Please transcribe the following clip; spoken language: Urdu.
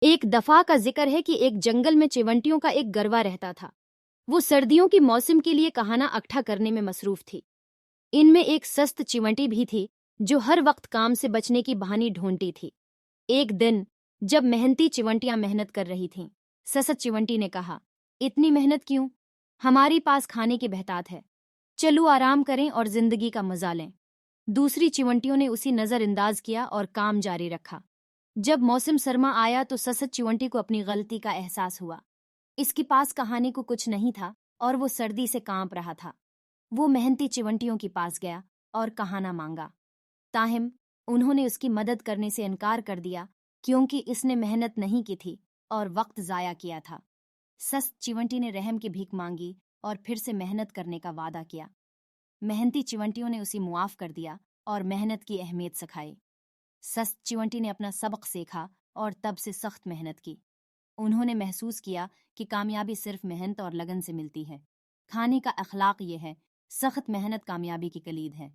ایک دفعہ کا ذکر ہے کہ ایک جنگل میں چیونٹیوں کا ایک گروہ رہتا تھا۔ وہ سردیوں کی موسم کے لیے کہانا اکٹھا کرنے میں مصروف تھی۔ ان میں ایک سست چیونٹی بھی تھی جو ہر وقت کام سے بچنے کی بہانے ڈھونڈتی تھی۔ ایک دن جب محنتی چیونٹیاں محنت کر رہی تھیں، سست چیونٹی نے کہا، اتنی محنت کیوں؟ ہماری پاس کھانے کی بہتات ہے، چلو آرام کریں اور زندگی کا مزہ لیں۔ دوسری چیونٹیوں نے اسی نظر انداز کیا اور کام جاری رکھا۔ جب موسم سرما آیا تو سست چیونٹی کو اپنی غلطی کا احساس ہوا۔ اس کے پاس کہانے کو کچھ نہیں تھا اور وہ سردی سے کانپ رہا تھا۔ وہ محنتی چیونٹیوں کے پاس گیا اور کہانا مانگا، تاہم انہوں نے اس کی مدد کرنے سے انکار کر دیا کیونکہ اس نے محنت نہیں کی تھی اور وقت ضائع کیا تھا۔ سست چیونٹی نے رحم کی بھیک مانگی اور پھر سے محنت کرنے کا وعدہ کیا۔ محنتی چیونٹیوں نے اسے معاف کر دیا اور محنت کی اہمیت سکھائی۔ سست چیونٹی نے اپنا سبق سیکھا اور تب سے سخت محنت کی۔ انہوں نے محسوس کیا کہ کامیابی صرف محنت اور لگن سے ملتی ہے۔ کھانے کا اخلاق یہ ہے، سخت محنت کامیابی کی کلید ہے۔